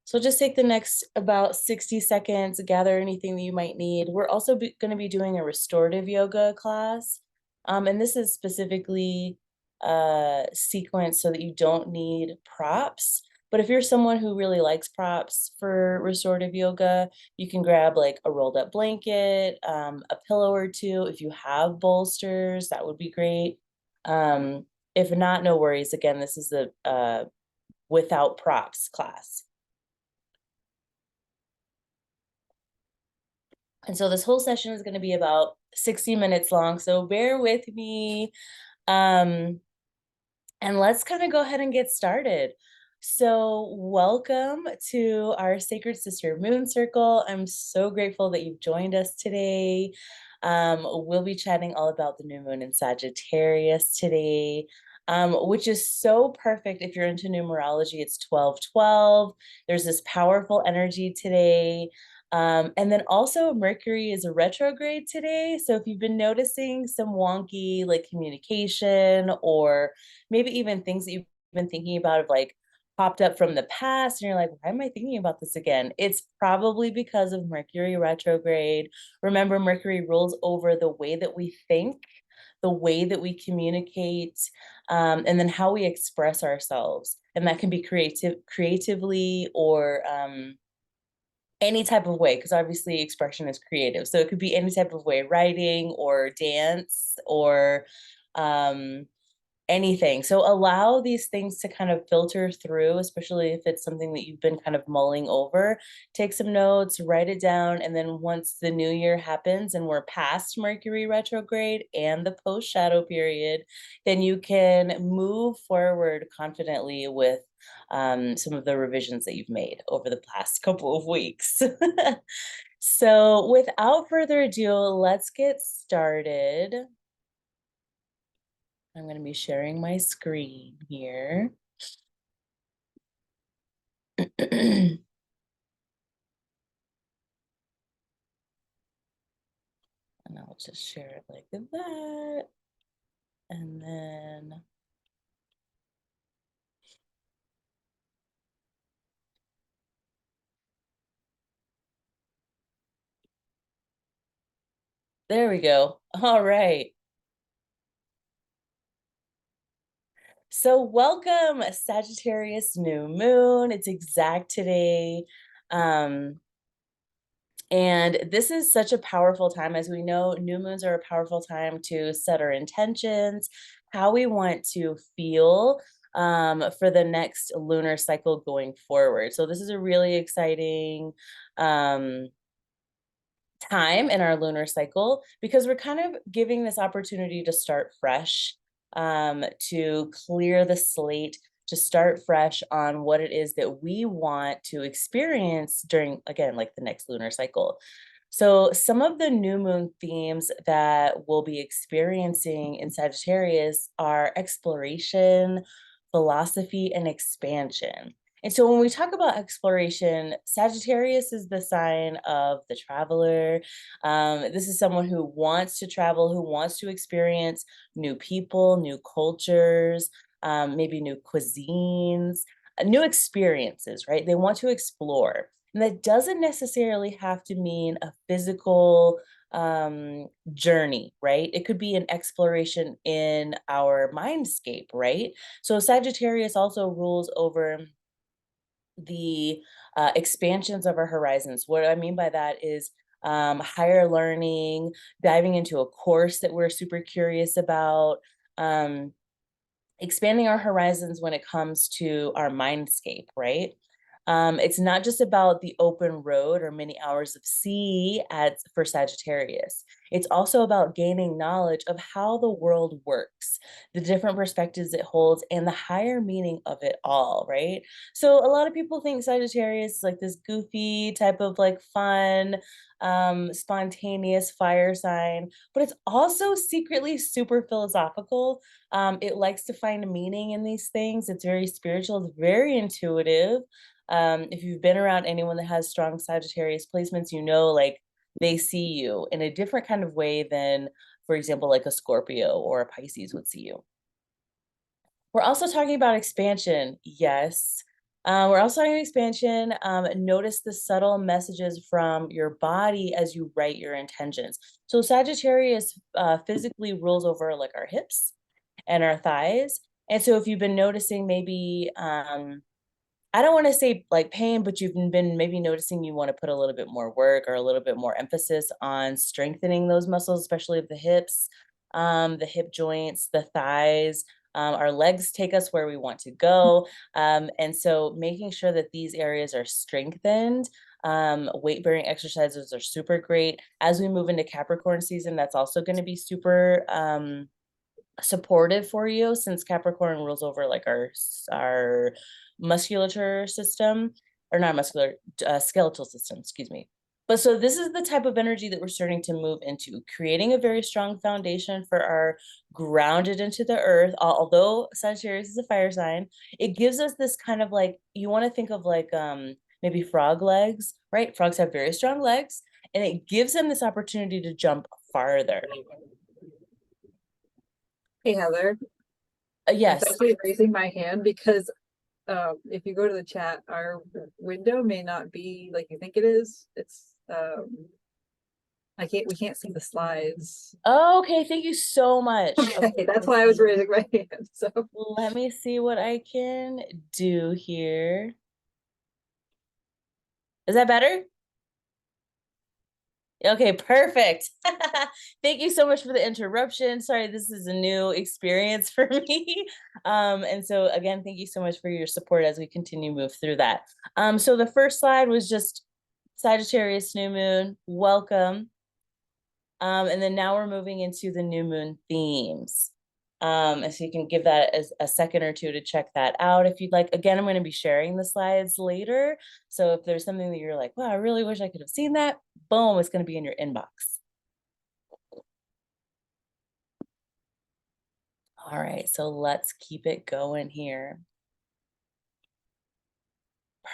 So just take the next about 60 seconds, gather anything that you might need. We're also going to be doing a restorative yoga class. And this is specifically sequenced so that you don't need props. But if you're someone who really likes props for restorative yoga, you can grab like a rolled up blanket, a pillow or two. If you have bolsters, that would be great. If not, no worries. Again, this is the without props class. And so this whole session is going to be about 60 minutes long. So bear with me. And let's kind of go ahead and get started. So welcome to our Sacred Sister Moon Circle. I'm so grateful that you've joined us today. We'll be chatting all about the new moon in Sagittarius today. Which is so perfect if you're into numerology. It's 12/12. There's this powerful energy today. And then also Mercury is a retrograde today. So if you've been noticing some wonky like communication or maybe even things that you've been thinking about have like popped up from the past and you're like, why am I thinking about this again? It's probably because of Mercury retrograde. Remember, Mercury rules over the way that we think, the way that we communicate, and then how we express ourselves. And that can be creatively or any type of way, because obviously expression is creative. So it could be any type of way, writing or dance or um, anything. So allow these things to kind of filter through, especially if it's something that you've been kind of mulling over. Take some notes, write it down, and then once the new year happens and we're past Mercury retrograde and the post shadow period, then you can move forward confidently with some of the revisions that you've made over the past couple of weeks. So without further ado, let's get started. I'm going to be sharing my screen here. And I'll just share it like that. And then there we go. All right. So welcome, Sagittarius new moon. It's exact today. And this is such a powerful time. As we know, new moons are a powerful time to set our intentions, how we want to feel for the next lunar cycle going forward. So this is a really exciting time in our lunar cycle because we're kind of giving this opportunity to start fresh, to clear the slate, to start fresh on what it is that we want to experience during, again, like the next lunar cycle. So some of the new moon themes that we'll be experiencing in Sagittarius are exploration, philosophy, and expansion. And so when we talk about exploration, Sagittarius is the sign of the traveler. This is someone who wants to travel, who wants to experience new people, new cultures, maybe new cuisines, new experiences, right? They want to explore. And that doesn't necessarily have to mean a physical journey, right? It could be an exploration in our mindscape, right? So Sagittarius also rules over the expansions of our horizons. What I mean by that is higher learning, diving into a course that we're super curious about, um, expanding our horizons when it comes to our mindscape, right? It's not just about the open road or many hours of sea for Sagittarius. It's also about gaining knowledge of how the world works, the different perspectives it holds, and the higher meaning of it all, right? So a lot of people think Sagittarius is like this goofy type of like fun, spontaneous fire sign, but it's also secretly super philosophical. It likes to find meaning in these things. It's very spiritual, it's very intuitive. If you've been around anyone that has strong Sagittarius placements, you know, like they see you in a different kind of way than, for example, like a Scorpio or a Pisces would see you. We're also talking about expansion. Yes. We're also having expansion. Notice the subtle messages from your body as you write your intentions. So Sagittarius physically rules over like our hips and our thighs. And so if you've been noticing maybe I don't want to say like pain, but you've been maybe noticing you want to put a little bit more work or a little bit more emphasis on strengthening those muscles, especially of the hip joints, the thighs. Our legs take us where we want to go. And so making sure that these areas are strengthened. Weight bearing exercises are super great. As we move into Capricorn season, that's also going to be super supportive for you, since Capricorn rules over like our musculature system, or not muscular, skeletal system, excuse me. But so this is the type of energy that we're starting to move into, creating a very strong foundation for our grounded into the earth. Although Sagittarius is a fire sign, it gives us this kind of like, you want to think of like maybe frog legs, right? Frogs have very strong legs, and it gives them this opportunity to jump farther. Hey, Heather. I was Yes. actually raising my hand because if you go to the chat, our window may not be like you think it is. It's we can't see the slides. Oh, okay, thank you so much. Okay, that's why I was raising my hand. So Let me see what I can do here. Is that better? Okay, perfect. Thank you so much for the interruption. Sorry, this is a new experience for me. And so again, thank you so much for your support as we continue to move through that. So the first slide was just Sagittarius new moon, welcome. And then now we're moving into the new moon themes. And so you can give that as a second or two to check that out if you'd like. Again, I'm going to be sharing the slides later. So if there's something that you're like, wow, I really wish I could have seen that, boom, it's going to be in your inbox. All right, so let's keep it going here.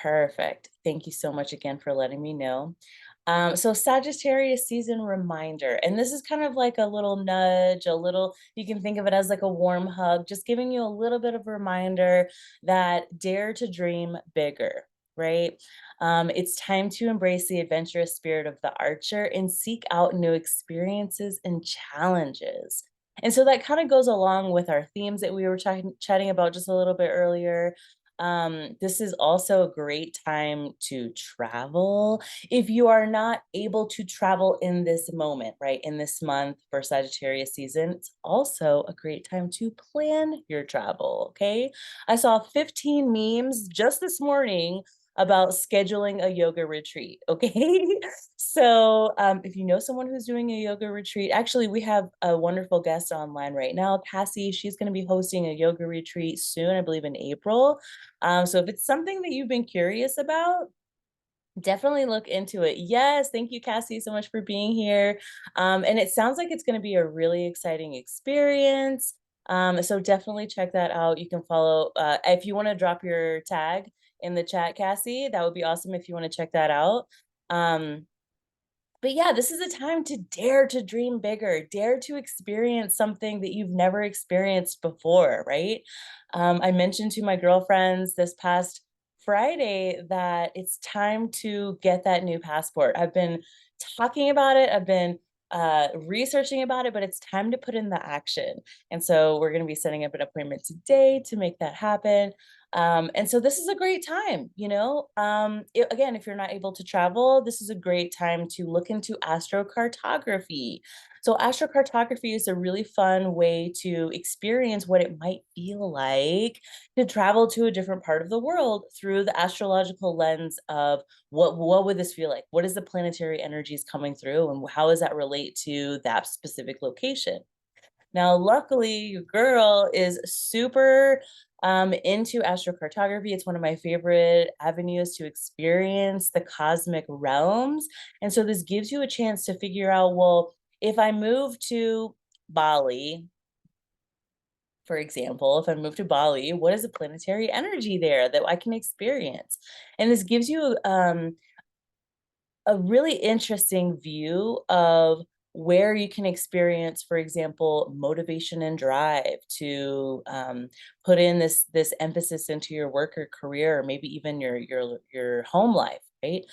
Perfect. Thank you so much again for letting me know. So Sagittarius season reminder, and this is kind of like a little nudge, you can think of it as like a warm hug, just giving you a little bit of a reminder that dare to dream bigger, right? It's time to embrace the adventurous spirit of the archer and seek out new experiences and challenges. And so that kind of goes along with our themes that we were chatting about just a little bit earlier. This is also a great time to travel. If you are not able to travel in this moment, right, in this month for Sagittarius season, it's also a great time to plan your travel, okay? I saw 15 memes just this morning about scheduling a yoga retreat, okay? So if you know someone who's doing a yoga retreat, actually we have a wonderful guest online right now, Cassie. She's going to be hosting a yoga retreat soon, I believe in April. So if it's something that you've been curious about, definitely look into it. Yes, thank you, Cassie, so much for being here. And it sounds like it's going to be a really exciting experience. So definitely check that out. You can follow, if you want to drop your tag in the chat, Cassie, that would be awesome if you want to check that out. But yeah, this is a time to dare to dream bigger, dare to experience something that you've never experienced before, right? I mentioned to my girlfriends this past Friday that it's time to get that new passport. I've been talking about it, I've been researching about it, but it's time to put in the action. And so we're going to be setting up an appointment today to make that happen. And so this is a great time, you know. Again, if you're not able to travel, this is a great time to look into astrocartography. So astrocartography is a really fun way to experience what it might feel like to travel to a different part of the world through the astrological lens of what would this feel like? What is the planetary energies coming through, and how does that relate to that specific location? Now, luckily, your girl is super into astrocartography. It's one of my favorite avenues to experience the cosmic realms. And so this gives you a chance to figure out, well, if I move to Bali, for example, if I move to Bali, what is the planetary energy there that I can experience? And this gives you a really interesting view of where you can experience, for example, motivation and drive to put in this emphasis into your work or career, or maybe even your home life, right?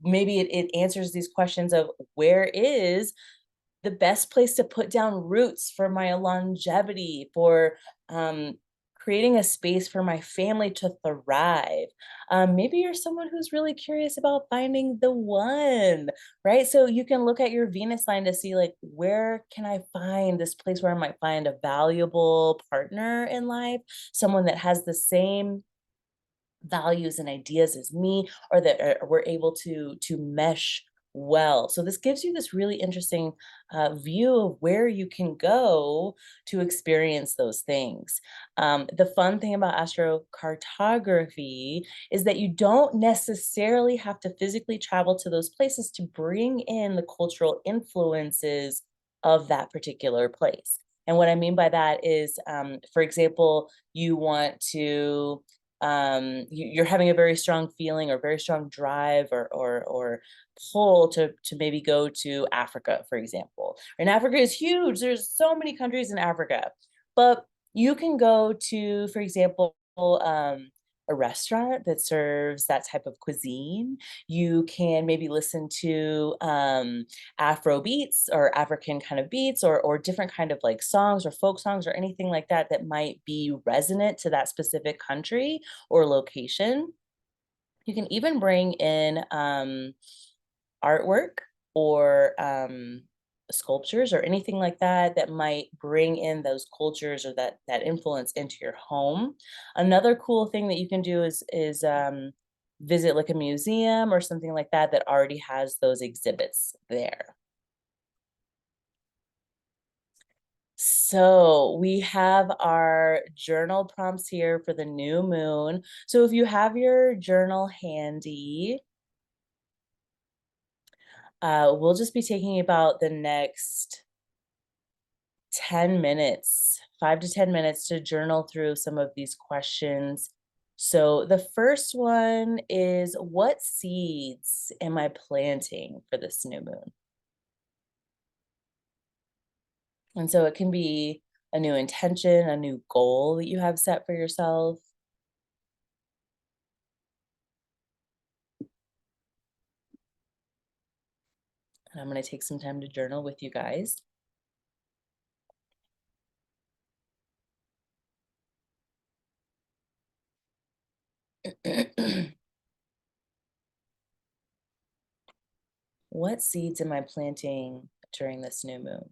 Maybe it answers these questions of where is the best place to put down roots for my longevity, for um, creating a space for my family to thrive. Maybe you're someone who's really curious about finding the one, right? So you can look at your Venus line to see, like, where can I find this place where I might find a valuable partner in life, someone that has the same values and ideas as me, or that we're able to mesh well. So this gives you this really interesting view of where you can go to experience those things. The fun thing about astrocartography is that you don't necessarily have to physically travel to those places to bring in the cultural influences of that particular place. And what I mean by that is, for example, you want to you're having a very strong feeling or very strong drive or pull to maybe go to Africa, for example. And Africa is huge. There's so many countries in Africa. But you can go to, for example, a restaurant that serves that type of cuisine. You can maybe listen to Afro beats or African kind of beats, or different kind of like songs or folk songs or anything like that that might be resonant to that specific country or location. You can even bring in artwork or sculptures or anything like that that might bring in those cultures or that influence into your home. Another cool thing that you can do is visit like a museum or something like that that already has those exhibits there. So we have our journal prompts here for the new moon. So if you have your journal handy, we'll just be taking about the next 10 minutes, 5 to 10 minutes to journal through some of these questions. So the first one is, what seeds am I planting for this new moon? And so it can be a new intention, a new goal that you have set for yourself. And I'm going to take some time to journal with you guys. What seeds am I planting during this new moon?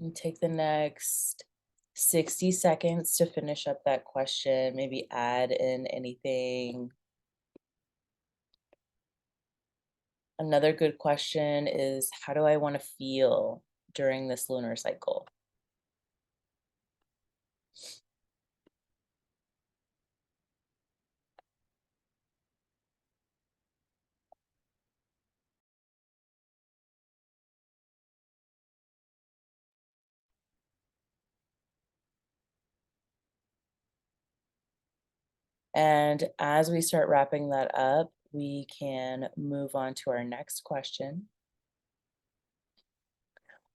And take the next 60 seconds to finish up that question, maybe add in anything. Another good question is, how do I want to feel during this lunar cycle? And as we start wrapping that up, we can move on to our next question.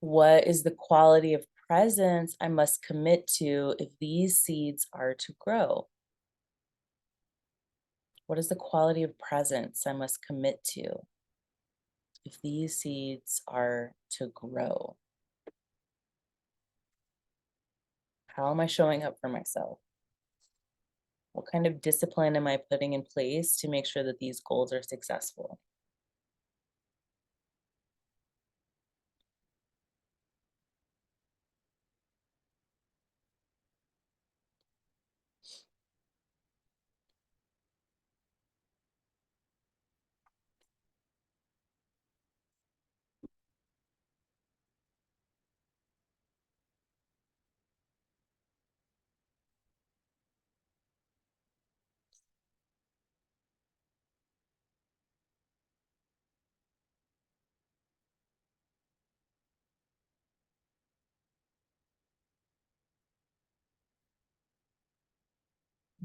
What is the quality of presence I must commit to if these seeds are to grow? What is the quality of presence I must commit to if these seeds are to grow? How am I showing up for myself? What kind of discipline am I putting in place to make sure that these goals are successful?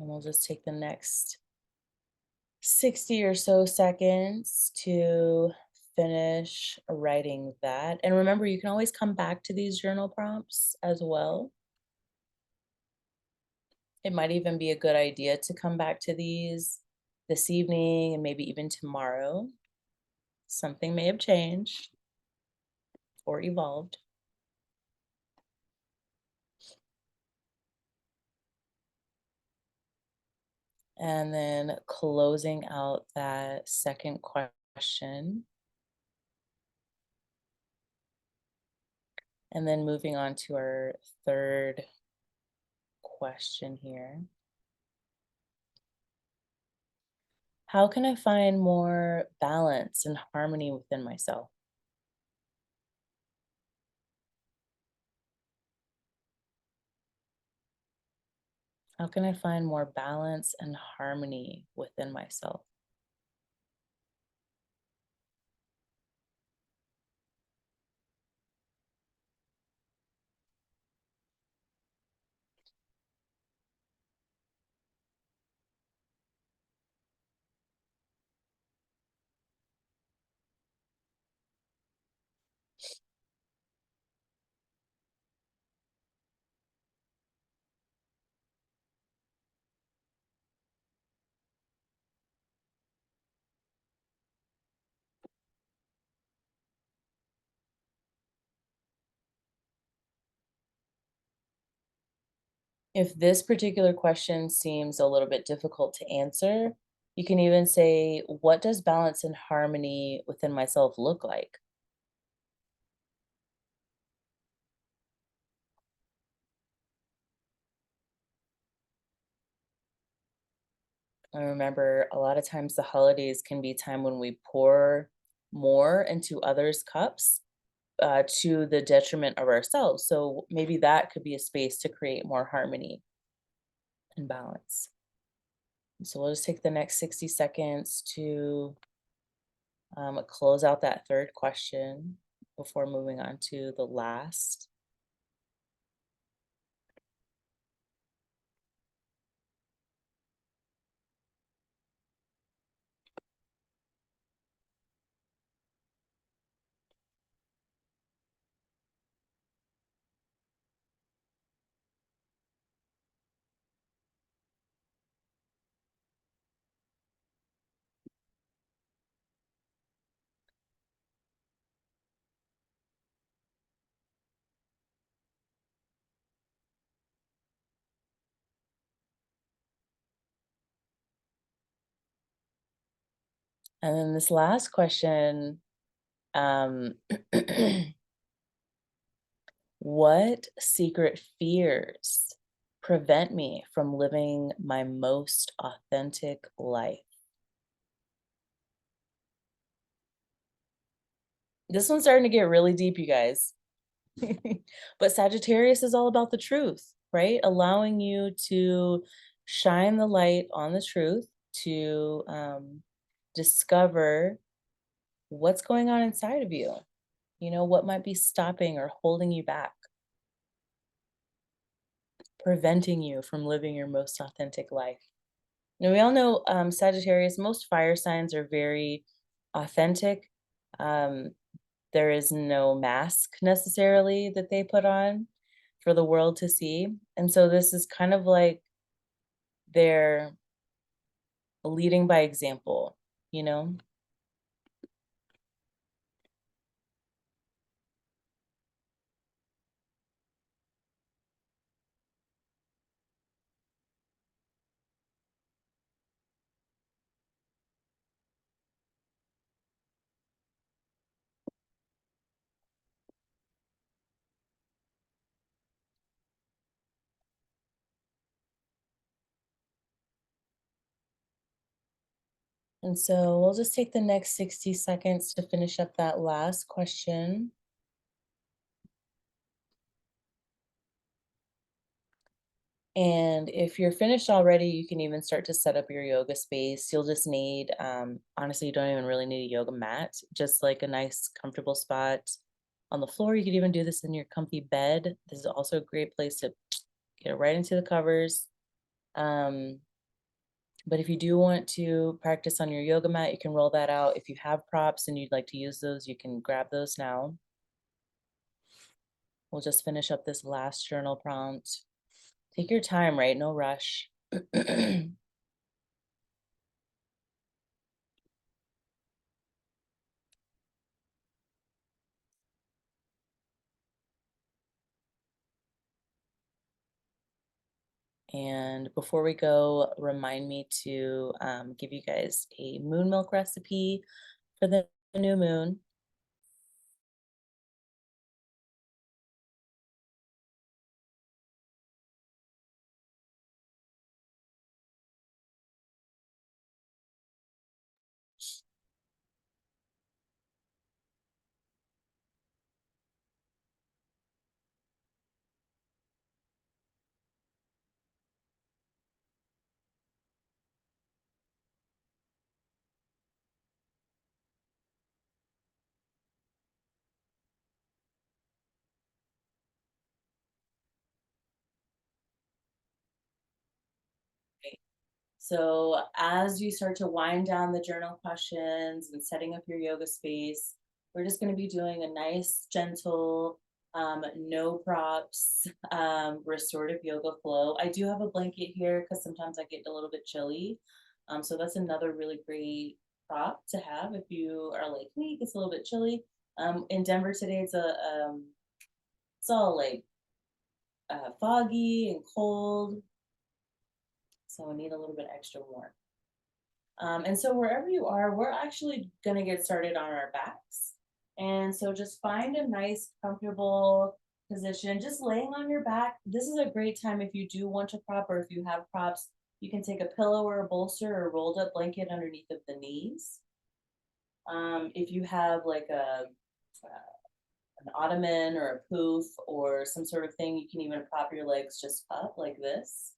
And we'll just take the next 60 or so seconds to finish writing that. And remember, you can always come back to these journal prompts as well. It might even be a good idea to come back to these this evening and maybe even tomorrow. Something may have changed or evolved. And then closing out that second question. And then moving on to our third question here. How can I find more balance and harmony within myself? How can I find more balance and harmony within myself? If this particular question seems a little bit difficult to answer, you can even say, what does balance and harmony within myself look like? I remember a lot of times the holidays can be time when we pour more into others' cups to the detriment of ourselves. So maybe that could be a space to create more harmony and balance. So we'll just take the next 60 seconds to close out that third question before moving on to the last. And then this last question, um, what secret fears prevent me from living my most authentic life? This one's starting to get really deep, you guys. But Sagittarius is all about the truth, right? Allowing you to shine the light on the truth, to discover what's going on inside of you. You know, what might be stopping or holding you back, preventing you from living your most authentic life. Now, we all know Sagittarius, most fire signs are very authentic. Um, there is no mask necessarily that they put on for the world to see. And so this is kind of like they're leading by example, you know? And so we'll just take the next 60 seconds to finish up that last question. And if you're finished already, you can even start to set up your yoga space. You'll just need, honestly, you don't even really need a yoga mat, just like a nice comfortable spot on the floor. You could even do this in your comfy bed. This is also a great place to get right into the covers. Um, but if you do want to practice on your yoga mat, you can roll that out. If you have props and you'd like to use those, you can grab those now. We'll just finish up this last journal prompt. Take your time, right? No rush. And before we go, remind me to give you guys a moon milk recipe for the new moon. So as you start to wind down the journal questions and setting up your yoga space, we're just going to be doing a nice, gentle, no props, restorative yoga flow. I do have a blanket here because sometimes I get a little bit chilly. So that's another really great prop to have if you are like me, it's a little bit chilly. In Denver today, it's all like foggy and cold, so I need a little bit extra warmth. And so wherever you are, we're actually gonna get started on our backs. And so just find a nice, comfortable position, just laying on your back. This is a great time if you do want to prop or if you have props, you can take a pillow or a bolster or a rolled up blanket underneath of the knees. If you have like an ottoman or a poof or some sort of thing, you can even prop your legs just up like this.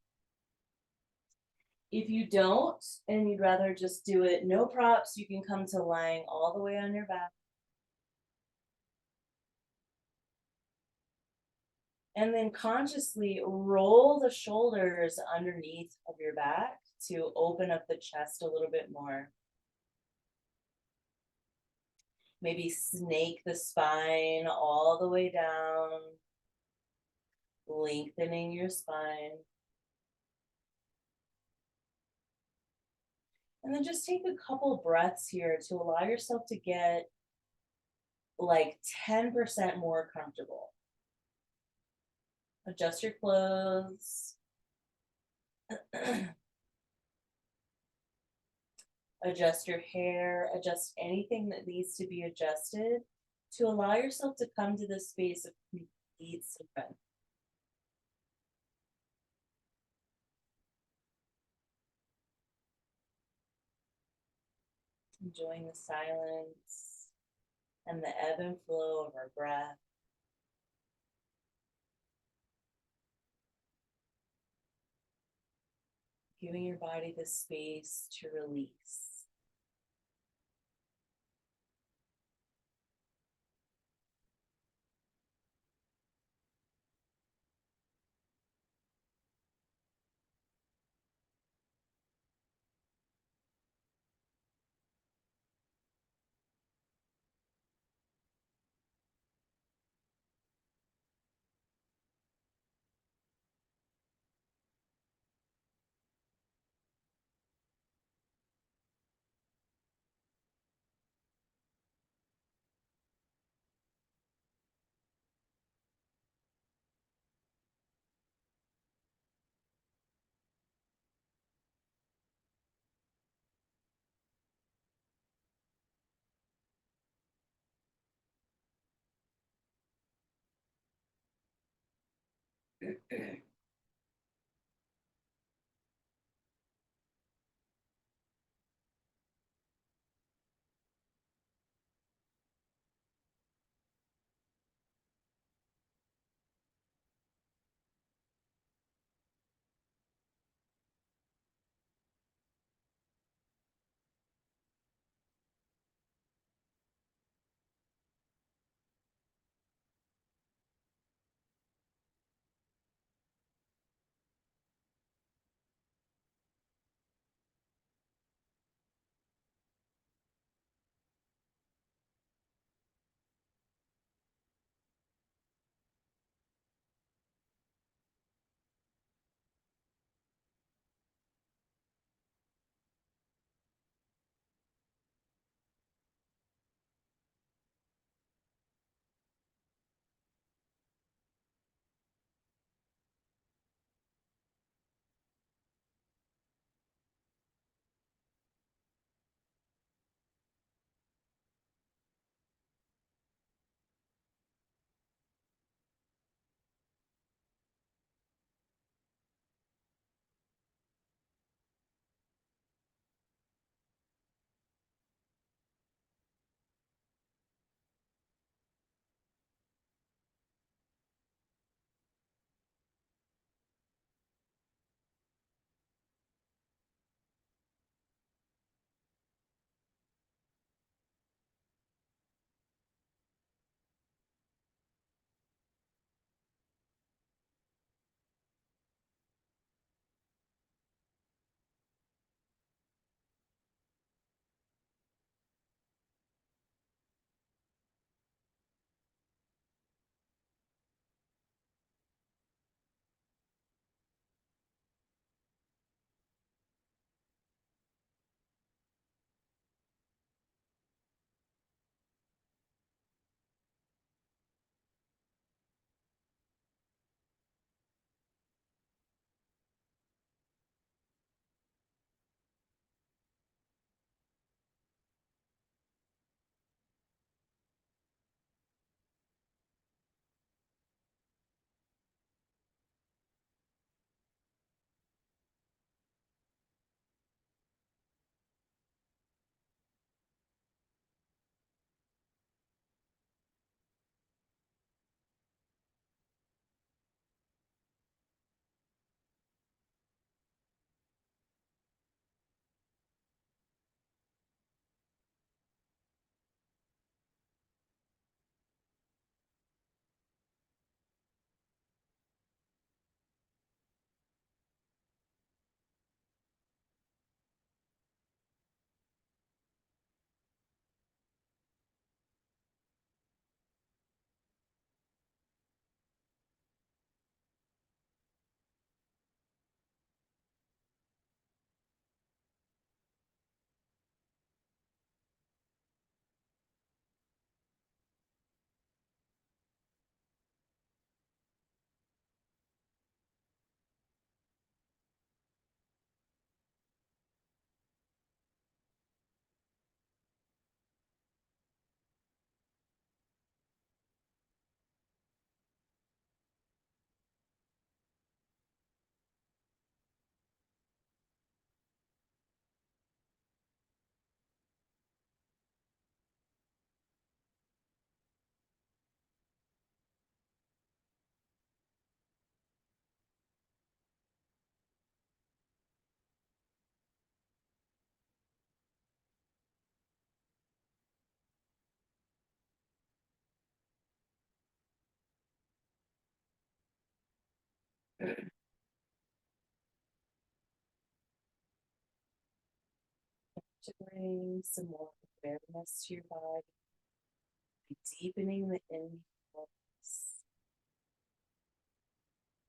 If you don't, and you'd rather just do it no props, you can come to lying all the way on your back. And then consciously roll the shoulders underneath of your back to open up the chest a little bit more. Maybe snake the spine all the way down, lengthening your spine. And then just take a couple breaths here to allow yourself to get like 10% more comfortable. Adjust your clothes. Adjust your hair, adjust anything that needs to be adjusted to allow yourself to come to this space of complete surrender. Enjoying the silence and the ebb and flow of our breath. Giving your body the space to release. To bring some more awareness to your body, deepening the inhales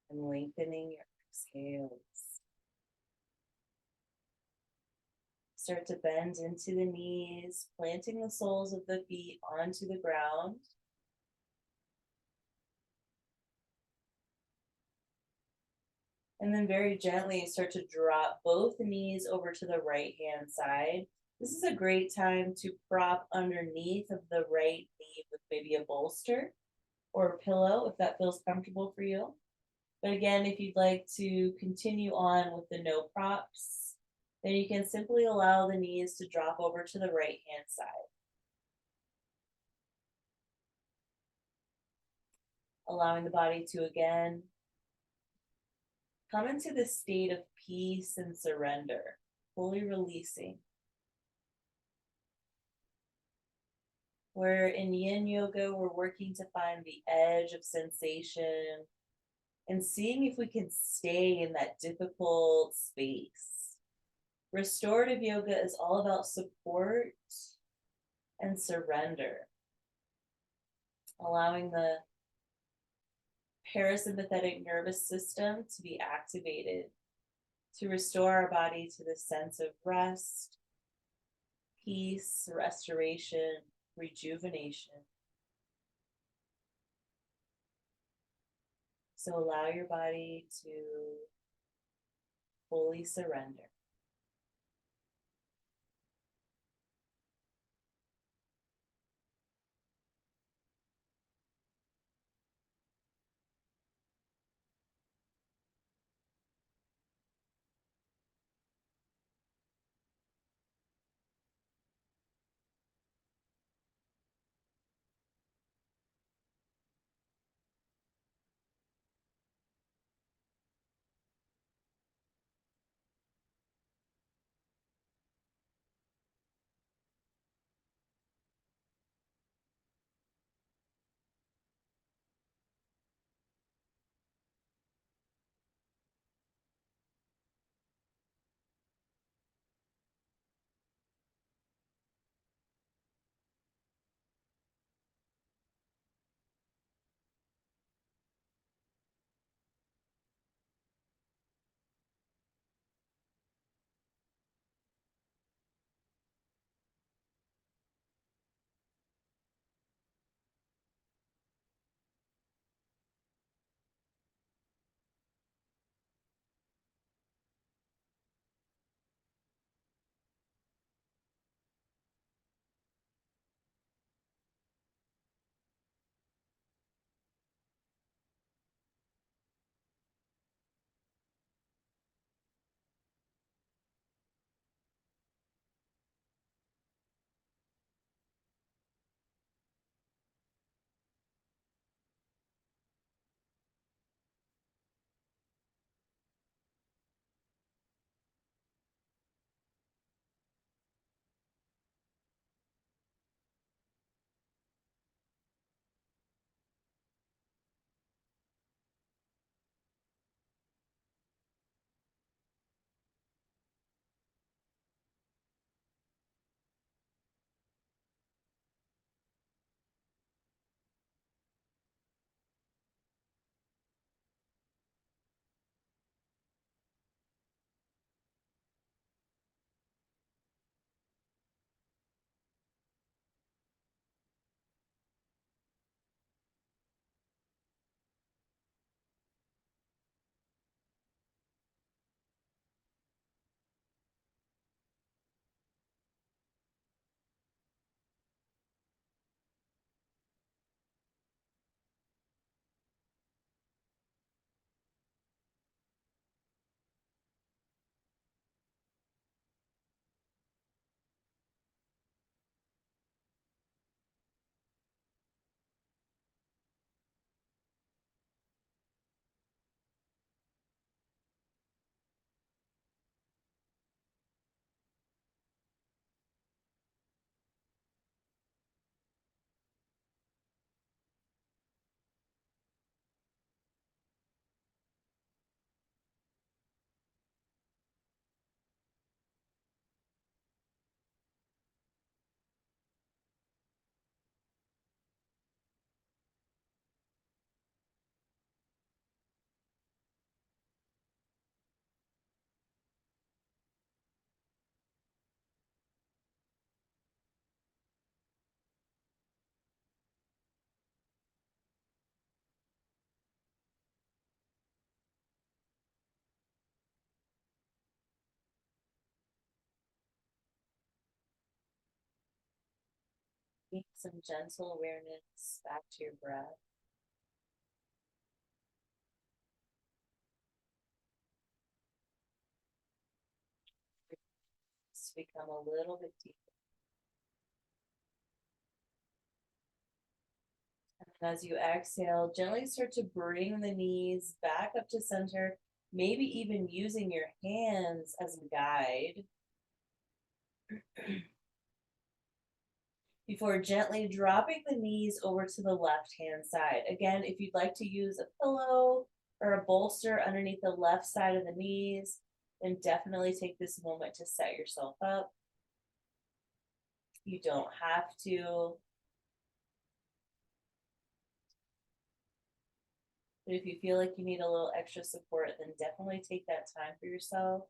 and lengthening your exhales. Start to bend into the knees, planting the soles of the feet onto the ground. And then very gently start to drop both knees over to the right hand side. This is a great time to prop underneath of the right knee with maybe a bolster or a pillow if that feels comfortable for you. But again, if you'd like to continue on with the no props, then you can simply allow the knees to drop over to the right hand side, allowing the body to again come into the state of peace and surrender, fully releasing. Where in yin yoga, we're working to find the edge of sensation and seeing if we can stay in that difficult space. Restorative yoga is all about support and surrender, allowing the parasympathetic nervous system to be activated to restore our body to the sense of rest, peace, restoration, rejuvenation. So allow your body to fully surrender. Bring some gentle awareness back to your breath. Just become a little bit deeper. And as you exhale, gently start to bring the knees back up to center, maybe even using your hands as a guide. Before gently dropping the knees over to the left hand side. Again, if you'd like to use a pillow or a bolster underneath the left side of the knees, then definitely take this moment to set yourself up. You don't have to. But if you feel like you need a little extra support, then definitely take that time for yourself.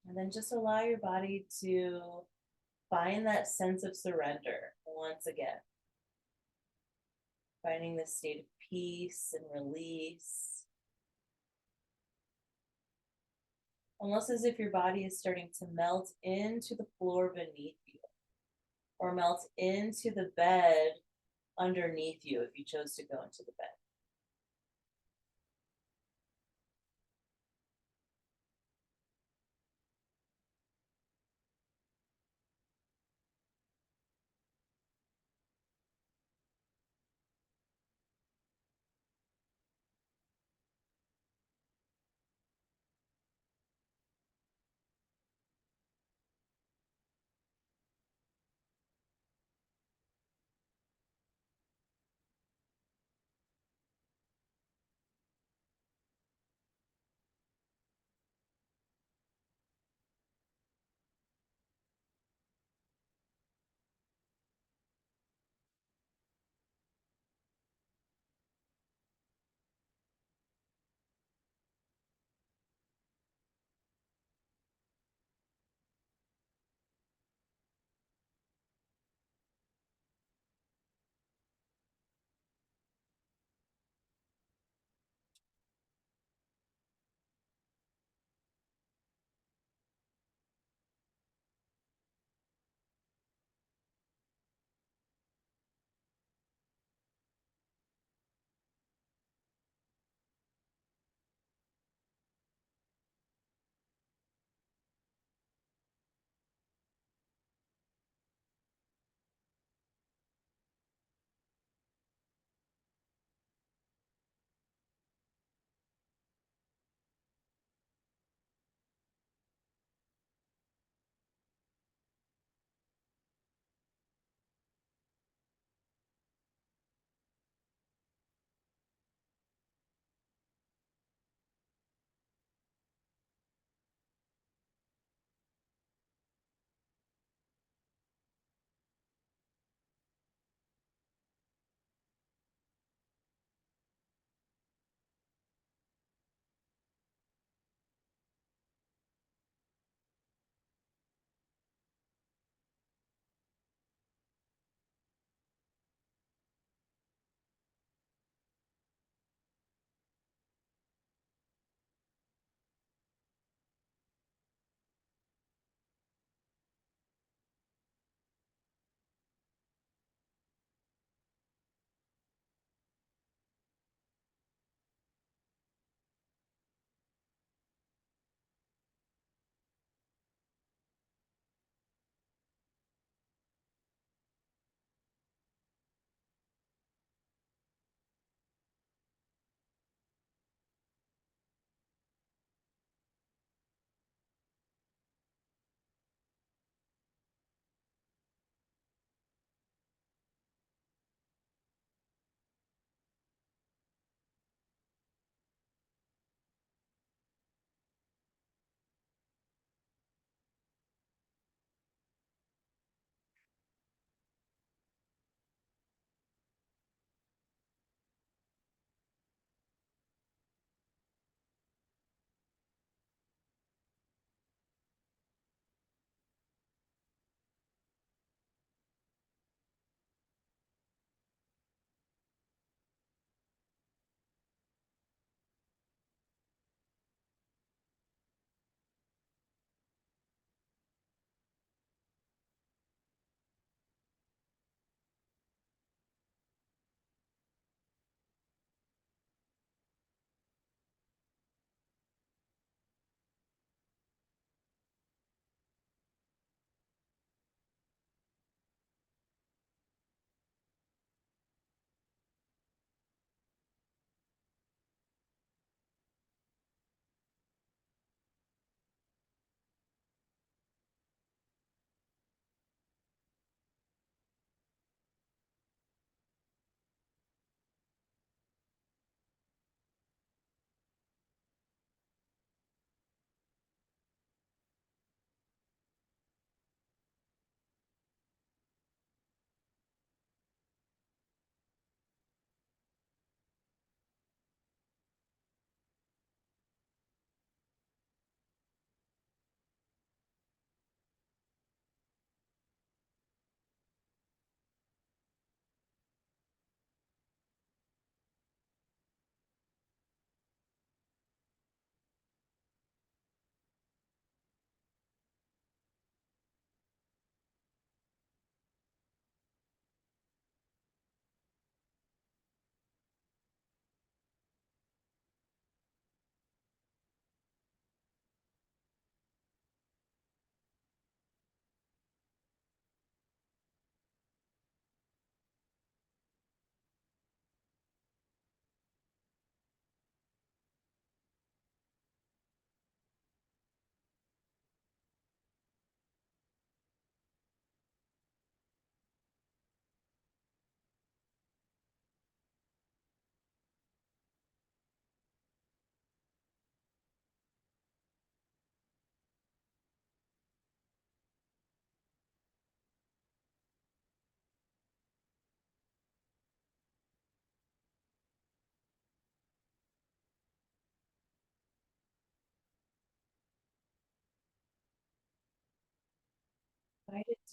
And then just allow your body to find that sense of surrender once again. Finding this state of peace and release. Almost as if your body is starting to melt into the floor beneath you, or melt into the bed underneath you if you chose to go into the bed.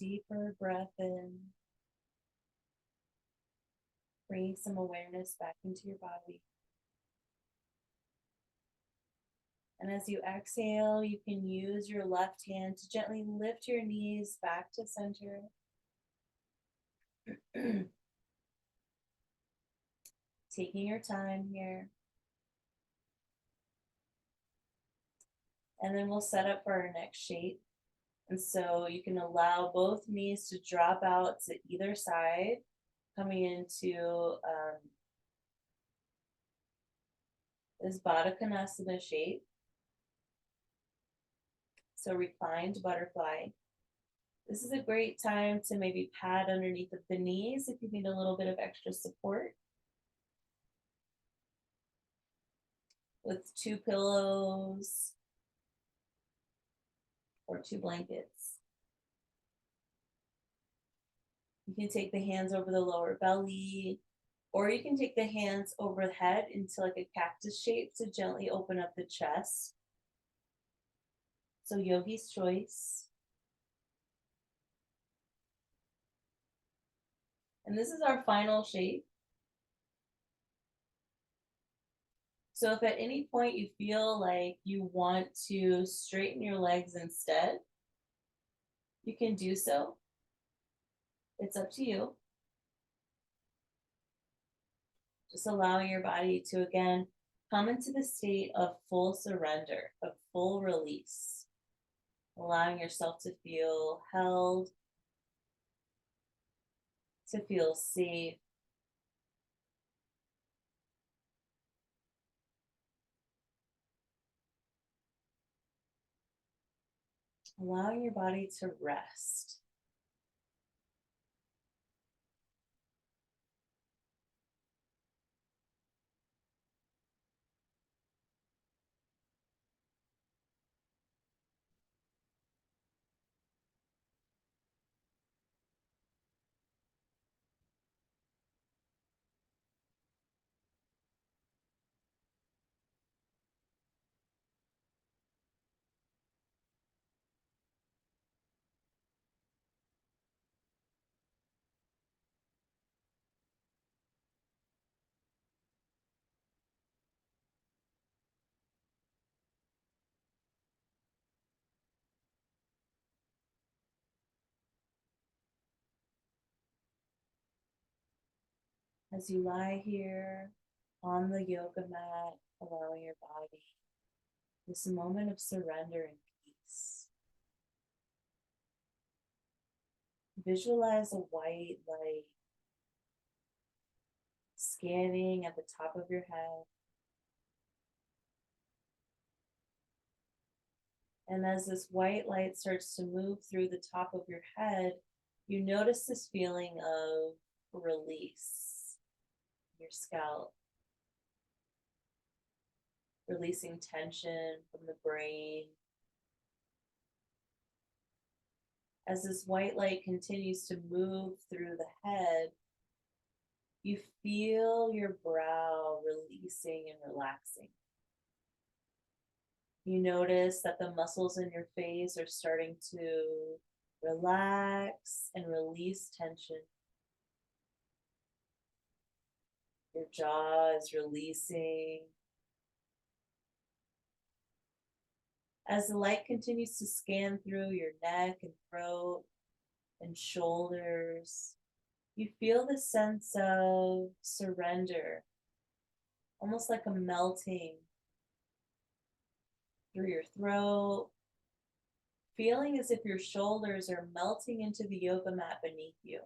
deeper breath in. Bring some awareness back into your body. And as you exhale, you can use your left hand to gently lift your knees back to center. Taking your time here. And then we'll set up for our next shape. And so you can allow both knees to drop out to either side, coming into this Baddha Konasana shape. So reclined butterfly. This is a great time to maybe pad underneath of the knees if you need a little bit of extra support. With 2 pillows or 2 blankets. You can take the hands over the lower belly, or you can take the hands over the head into like a cactus shape to gently open up the chest. So yogi's choice. And this is our final shape. So if at any point you feel like you want to straighten your legs instead, you can do so. It's up to you. Just allowing your body to, again, come into the state of full surrender, of full release. Allowing yourself to feel held, to feel safe. Allowing your body to rest. As you lie here on the yoga mat, allowing your body this moment of surrender and peace. Visualize a white light scanning at the top of your head. And as this white light starts to move through the top of your head, you notice this feeling of release in your scalp. Releasing tension from the brain. As this white light continues to move through the head, you feel your brow releasing and relaxing. You notice that the muscles in your face are starting to relax and release tension. Your jaw is releasing. As the light continues to scan through your neck and throat and shoulders, you feel the sense of surrender, almost like a melting through your throat, feeling as if your shoulders are melting into the yoga mat beneath you.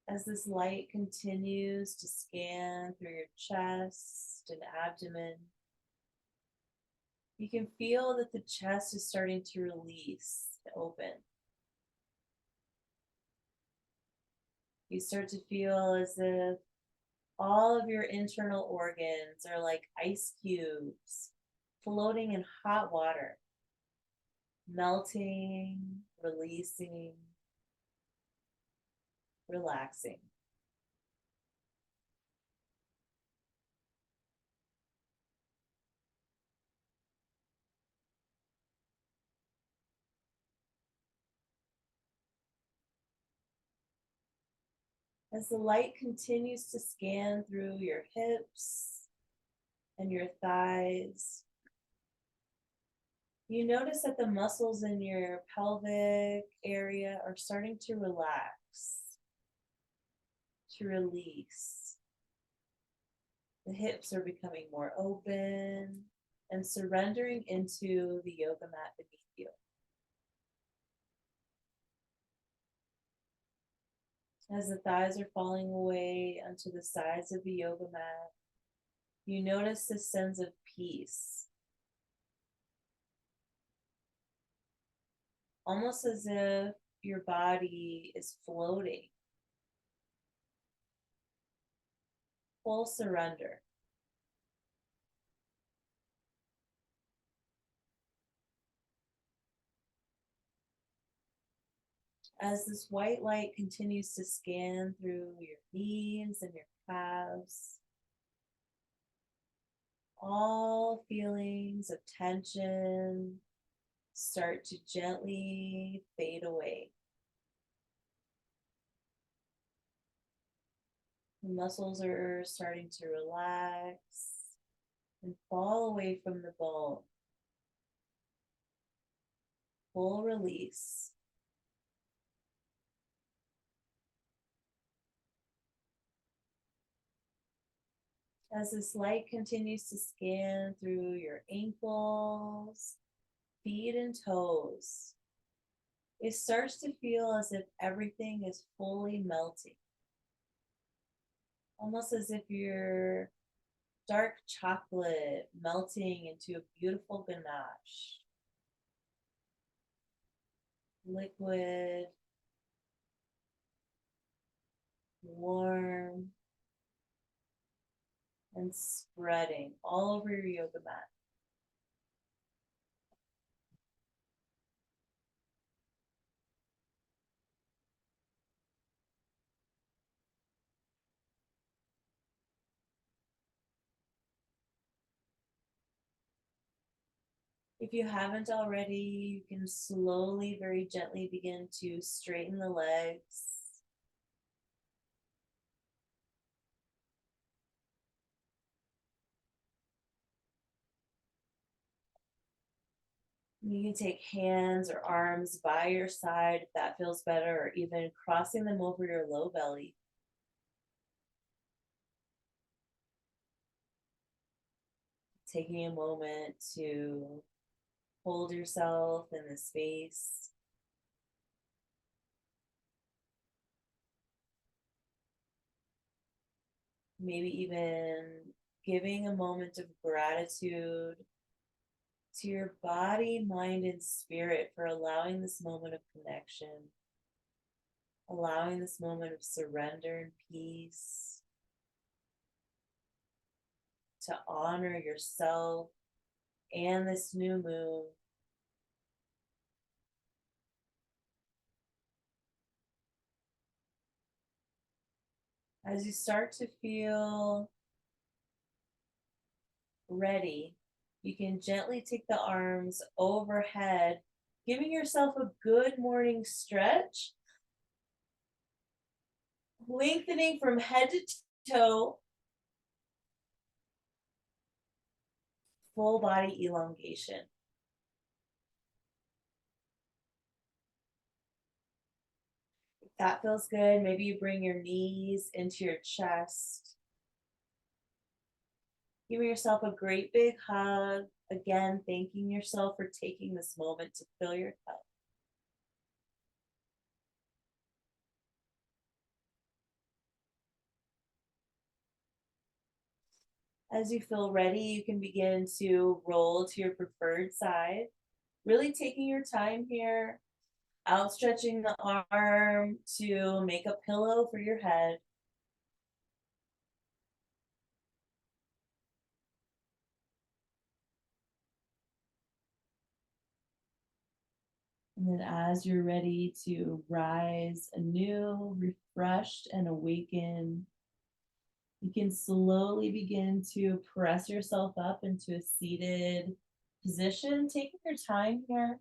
As this light continues to scan through your chest and abdomen, you can feel that the chest is starting to release, to open. You start to feel as if all of your internal organs are like ice cubes floating in hot water, melting, releasing, relaxing. As the light continues to scan through your hips and your thighs, you notice that the muscles in your pelvic area are starting to relax, to release. The hips are becoming more open and surrendering into the yoga mat beneath you. As the thighs are falling away onto the sides of the yoga mat, you notice this sense of peace, almost as if your body is floating, full surrender. As this white light continues to scan through your knees and your calves, all feelings of tension start to gently fade away. The muscles are starting to relax and fall away from the bone. Full release. As this light continues to scan through your ankles, feet, and toes, it starts to feel as if everything is fully melting. Almost as if your dark chocolate melting into a beautiful ganache. Liquid, warm, and spreading all over your yoga mat. If you haven't already, you can slowly, very gently begin to straighten the legs. You can take hands or arms by your side if that feels better, or even crossing them over your low belly. Taking a moment to hold yourself in the space. Maybe even giving a moment of gratitude to your body, mind, and spirit for allowing this moment of connection, allowing this moment of surrender and peace, to honor yourself and this new moon. As you start to feel ready, you can gently take the arms overhead, giving yourself a good morning stretch, lengthening from head to toe, full body elongation. If that feels good, maybe you bring your knees into your chest. Giving yourself a great big hug. Again, thanking yourself for taking this moment to fill your cup. As you feel ready, you can begin to roll to your preferred side. Really taking your time here, outstretching the arm to make a pillow for your head. And then as you're ready to rise anew, refreshed and awakened, you can slowly begin to press yourself up into a seated position, taking your time here.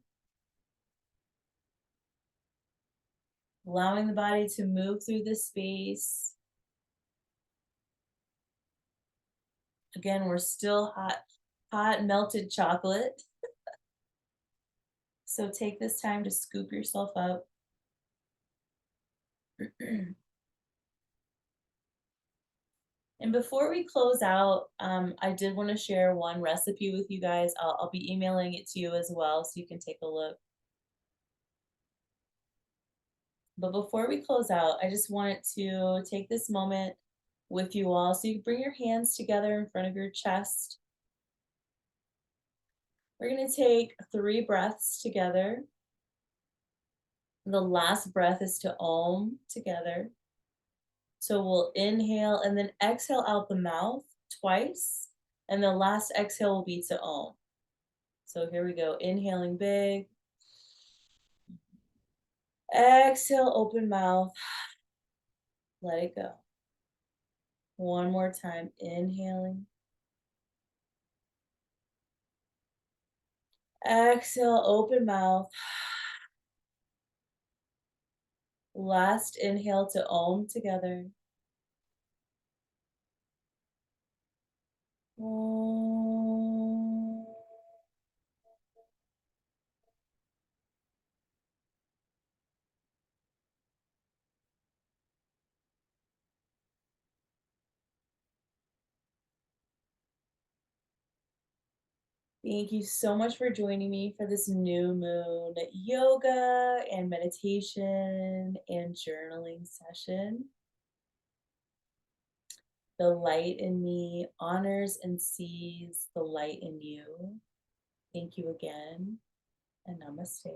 allowing the body to move through the space. Again, we're still hot melted chocolate. So take this time to scoop yourself up. And before we close out, I did want to share one recipe with you guys. I'll be emailing it to you as well so you can take a look. But before we close out, I just wanted to take this moment with you all. So you bring your hands together in front of your chest. We're going to take 3 breaths together. The last breath is to Om together. So we'll inhale and then exhale out the mouth twice. And the last exhale will be to Om. So here we go. Inhaling big. Exhale, open mouth. Let it go. One more time. Inhaling. Exhale, open mouth. Last inhale to Om together. Om. Thank you so much for joining me for this new moon yoga and meditation and journaling session. The light in me honors and sees the light in you. Thank you again, and namaste.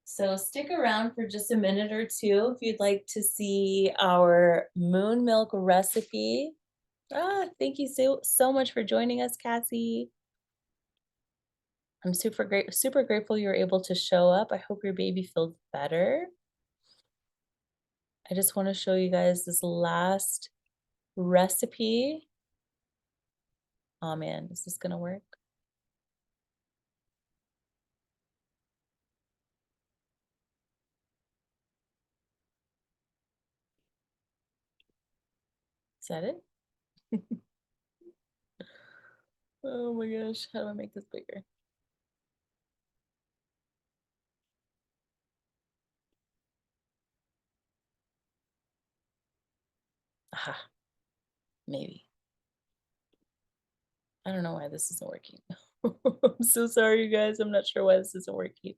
So stick around for just a minute or two if you'd like to see our moon milk recipe. Thank you so much for joining us, Cassie. I'm super grateful you were able to show up. I hope your baby feels better. I just want to show you guys this last recipe. Oh man, is this gonna work? Is that it? Oh my gosh, how do I make this bigger? Aha, maybe. I don't know why this isn't working. I'm so sorry, you guys. I'm not sure why this isn't working.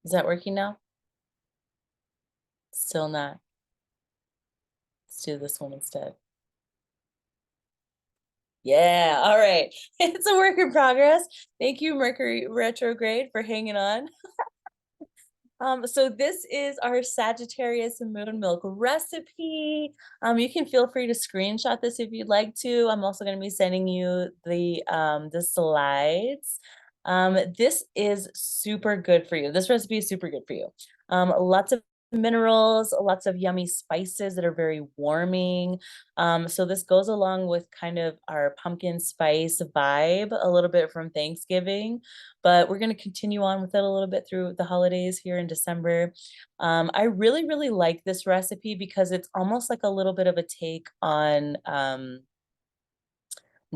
Is that working now? Still not. Let's do this one instead. Yeah, all right. It's a work in progress. Thank you, Mercury retrograde, for hanging on. So this is our Sagittarius Moon Milk recipe. You can feel free to screenshot this if you'd like to. I'm also going to be sending you the slides. This is super good for you. This recipe is super good for you. Lots of minerals, lots of yummy spices that are very warming. So this goes along with kind of our pumpkin spice vibe, a little bit from Thanksgiving, but we're going to continue on with it a little bit through the holidays here in December. I really, really like this recipe because it's almost like a little bit of a take on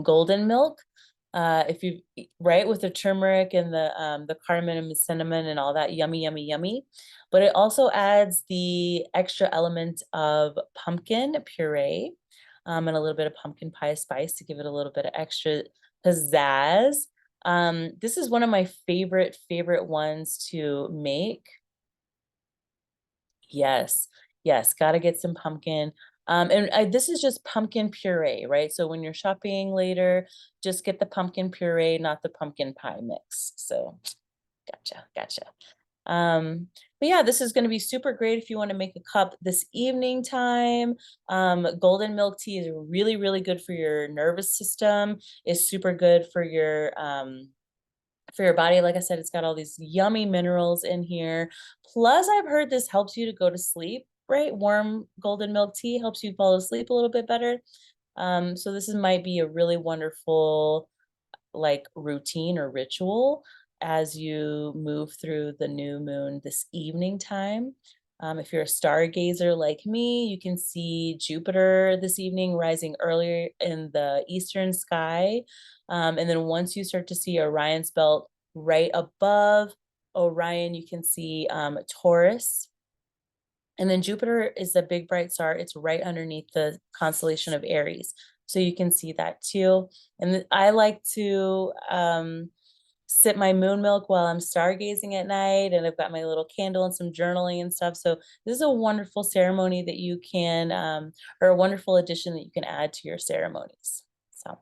golden milk. If you right, with the turmeric and the cardamom and cinnamon and all that, yummy, yummy, yummy. But it also adds the extra element of pumpkin puree, and a little bit of pumpkin pie spice to give it a little bit of extra pizzazz. This is one of my favorite ones to make. Yes, yes, gotta get some pumpkin. This is just pumpkin puree, right? So when you're shopping later, just get the pumpkin puree, not the pumpkin pie mix. So gotcha. But yeah, this is going to be super great if you want to make a cup this evening time. Golden milk tea is really, really good for your nervous system. It's super good for your for your body. Like I said, it's got all these yummy minerals in here. Plus, I've heard this helps you to go to sleep, right? Warm golden milk tea helps you fall asleep a little bit better. So this might be a really wonderful like routine or ritual as you move through the new moon this evening time. If you're a stargazer like me, you can see Jupiter this evening rising earlier in the eastern sky. And then once you start to see Orion's belt right above Orion, you can see Taurus. And then Jupiter is a big bright star. It's right underneath the constellation of Aries. So you can see that too. And I like to sip my moon milk while I'm stargazing at night. And I've got my little candle and some journaling and stuff. So this is a wonderful ceremony that you can, or a wonderful addition that you can add to your ceremonies. So.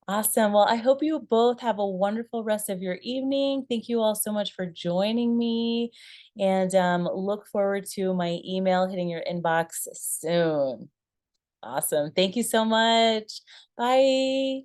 Awesome. Well, I hope you both have a wonderful rest of your evening. Thank you all so much for joining me, and look forward to my email hitting your inbox soon. Awesome. Thank you so much. Bye.